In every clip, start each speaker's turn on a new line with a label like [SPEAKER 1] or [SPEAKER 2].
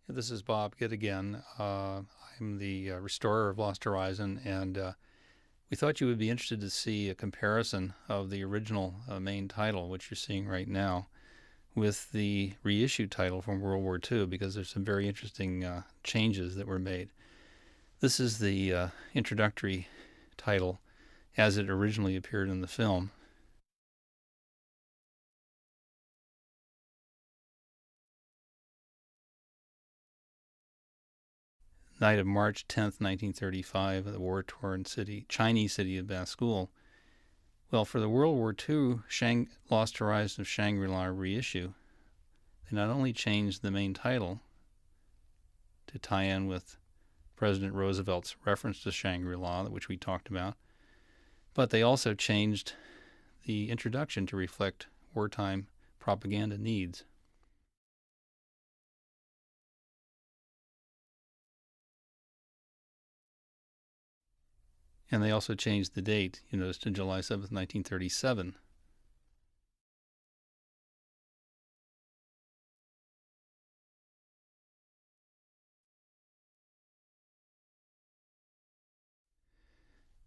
[SPEAKER 1] This is Bob Gitt again. I'm the restorer of Lost Horizon, and we thought you would be interested to see a comparison of the original main title, which you're seeing right now, with the reissue title from World War II, because there's some very interesting changes that were made. This is the introductory title as it originally appeared in the film. Night of March 10th, 1935, the war-torn Chinese city of Baskool. Well, for the World War II Lost Horizon of Shangri-La reissue, they not only changed the main title to tie in with President Roosevelt's reference to Shangri-La, which we talked about, but they also changed the introduction to reflect wartime propaganda needs. And they also changed the date, you notice, to July 7th, 1937.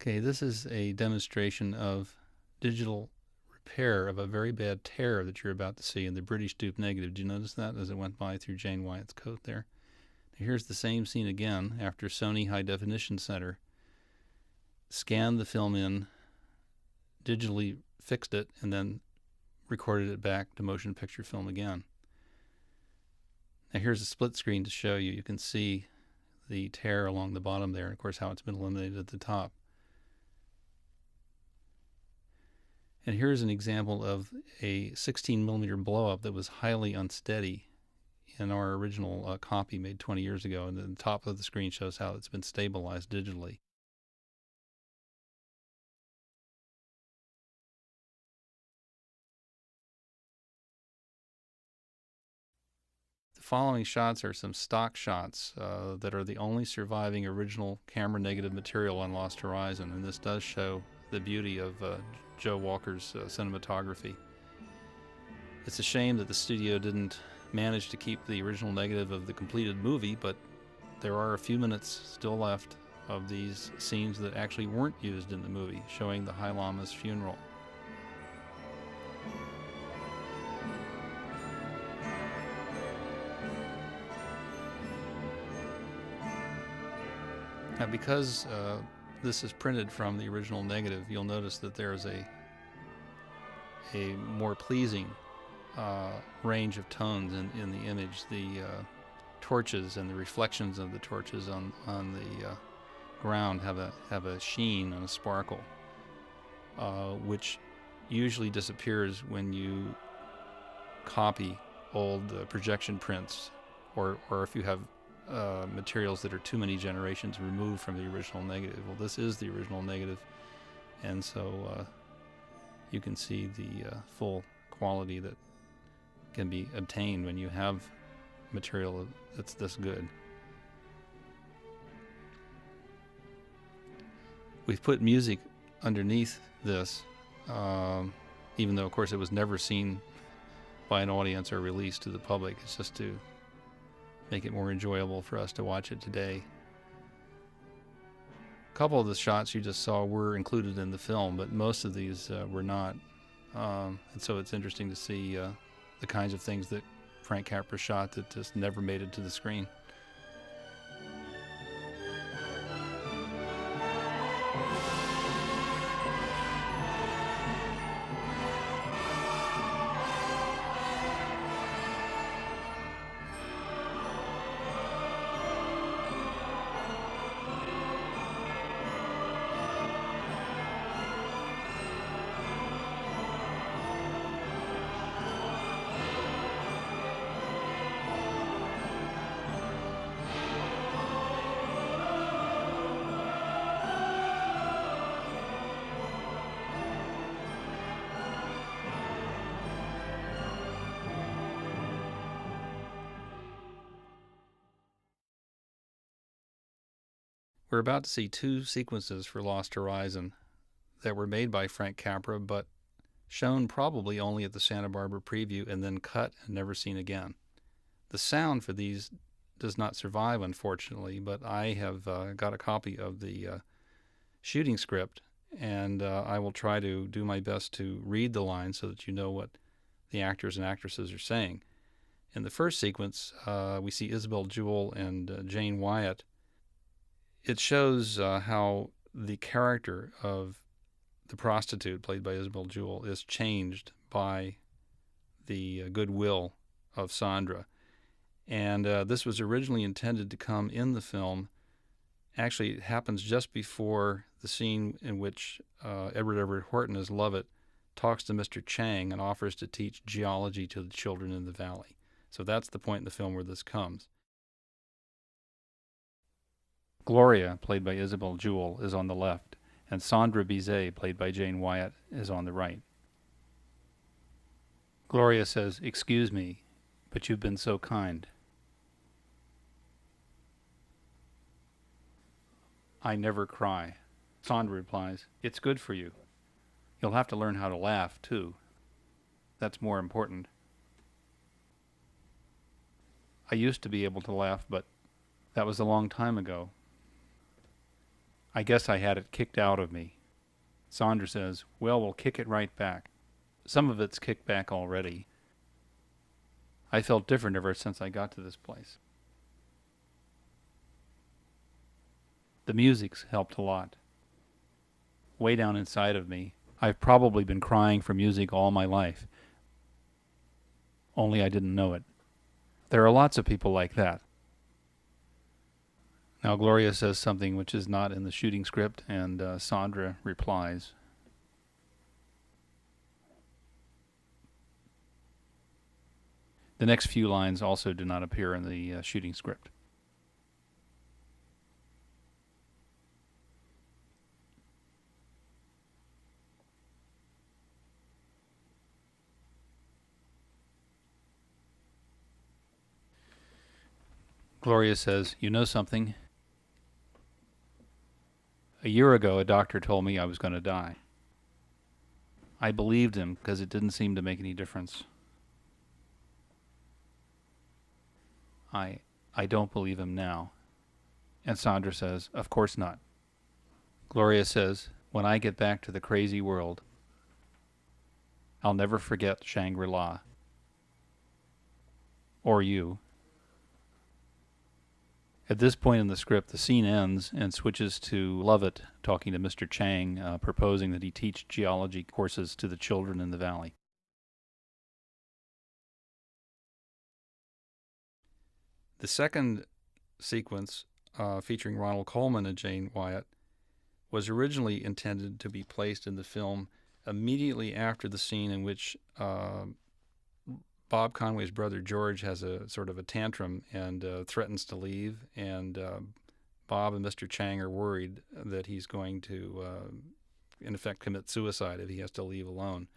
[SPEAKER 1] Okay, this is a demonstration of digital repair of a very bad tear that you're about to see in the British dupe negative. Do you notice that as it went by through Jane Wyatt's coat there? Now here's the same scene again after Sony High Definition Center scanned the film in, digitally fixed it, and then recorded it back to motion picture film again. Now here's a split screen to show you. You can see the tear along the bottom there, and of course how it's been eliminated at the top. And here's an example of a 16 millimeter blow up that was highly unsteady in our original copy made 20 years ago. And the top of the screen shows how it's been stabilized digitally. The following shots are some stock shots that are the only surviving original camera negative material on Lost Horizon. And this does show the beauty of Joe Walker's cinematography. It's a shame that the studio didn't manage to keep the original negative of the completed movie, but there are a few minutes still left of these scenes that actually weren't used in the movie, showing the High Lama's funeral. Now, because this is printed from the original negative, you'll notice that there's a more pleasing range of tones in the image. The torches and the reflections of the torches on the ground have a sheen and a sparkle, which usually disappears when you copy old projection prints, or if you have materials that are too many generations removed from the original negative. Well, this is the original negative, and so you can see the full quality that can be obtained when you have material that's this good. We've put music underneath this, even though, of course, it was never seen by an audience or released to the public. It's just to make it more enjoyable for us to watch it today. A couple of the shots you just saw were included in the film, but most of these were not. And so it's interesting to see the kinds of things that Frank Capra shot that just never made it to the screen. We're about to see two sequences for Lost Horizon that were made by Frank Capra, but shown probably only at the Santa Barbara preview and then cut and never seen again. The sound for these does not survive, unfortunately, but I have got a copy of the shooting script, and I will try to do my best to read the lines so that you know what the actors and actresses are saying. In the first sequence, we see Isabel Jewell and Jane Wyatt. It shows how the character of the prostitute, played by Isabel Jewell, is changed by the goodwill of Sandra. And this was originally intended to come in the film. Actually, it happens just before the scene in which Edward Everett Horton as Lovett talks to Mr. Chang and offers to teach geology to the children in the valley. So that's the point in the film where this comes. Gloria, played by Isabel Jewell, is on the left, and Sandra Bizet, played by Jane Wyatt, is on the right. Gloria says, "Excuse me, but you've been so kind." "I never cry." Sandra replies, "It's good for you. You'll have to learn how to laugh, too. That's more important." "I used to be able to laugh, but that was a long time ago. I guess I had it kicked out of me." Sandra says, "Well, we'll kick it right back. Some of it's kicked back already. I felt different ever since I got to this place." The music's helped a lot. Way down inside of me, I've probably been crying for music all my life. Only I didn't know it. There are lots of people like that. Now Gloria says something which is not in the shooting script, and Sandra replies. The next few lines also do not appear in the shooting script. Gloria says, "You know something? A year ago, a doctor told me I was going to die. I believed him because it didn't seem to make any difference. I don't believe him now." And Sandra says, "Of course not." Gloria says, "When I get back to the crazy world, I'll never forget Shangri-La. Or you." At this point in the script, the scene ends and switches to Lovett talking to Mr. Chang, proposing that he teach geology courses to the children in the valley. The second sequence, featuring Ronald Colman and Jane Wyatt, was originally intended to be placed in the film immediately after the scene in which Bob Conway's brother George has a sort of a tantrum and threatens to leave, and Bob and Mr. Chang are worried that he's going to, in effect, commit suicide if he has to leave alone.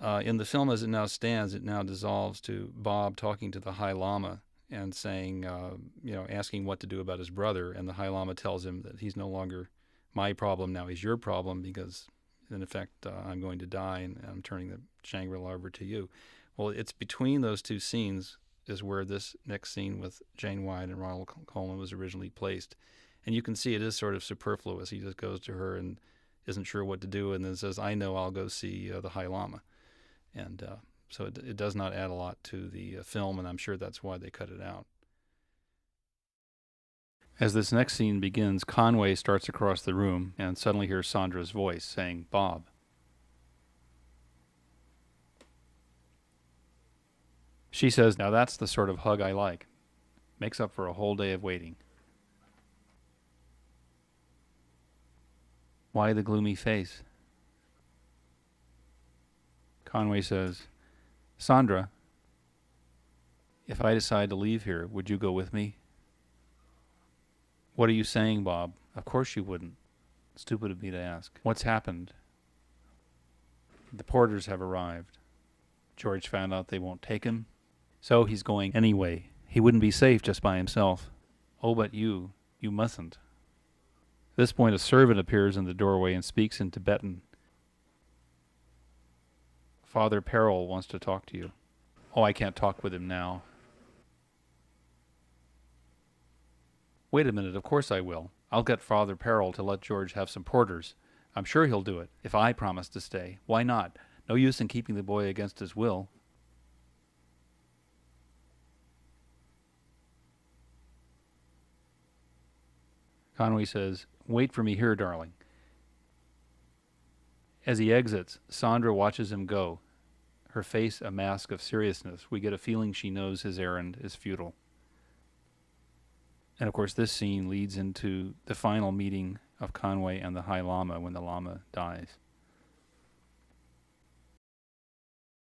[SPEAKER 1] In the film as it now stands, it now dissolves to Bob talking to the High Lama and saying, asking what to do about his brother, and the High Lama tells him that he's no longer my problem, now he's your problem, because in effect I'm going to die and I'm turning the Shangri-La over to you. Well, it's between those two scenes is where this next scene with Jane Wyatt and Ronald Colman was originally placed. And you can see it is sort of superfluous. He just goes to her and isn't sure what to do and then says, "I know, I'll go see the High Lama." And so it does not add a lot to the film, and I'm sure that's why they cut it out. As this next scene begins, Conway starts across the room and suddenly hears Sandra's voice saying, "Bob." She says, "Now that's the sort of hug I like. Makes up for a whole day of waiting." "Why the gloomy face?" Conway says, "Sandra, if I decide to leave here, would you go with me?" "What are you saying, Bob? Of course you wouldn't. Stupid of me to ask. What's happened?" "The porters have arrived. George found out they won't take him, so he's going anyway. He wouldn't be safe just by himself." "Oh, but you mustn't." At this point, a servant appears in the doorway and speaks in Tibetan. "Father Peril wants to talk to you." "Oh, I can't talk with him now." Wait a minute, of course I will. I'll get Father Peril to let George have some porters. I'm sure he'll do it, if I promise to stay. Why not? No use in keeping the boy against his will. Conway says, "Wait for me here, darling." As he exits, Sandra watches him go, her face a mask of seriousness. We get a feeling she knows his errand is futile. And of course, this scene leads into the final meeting of Conway and the High Lama when the Lama dies.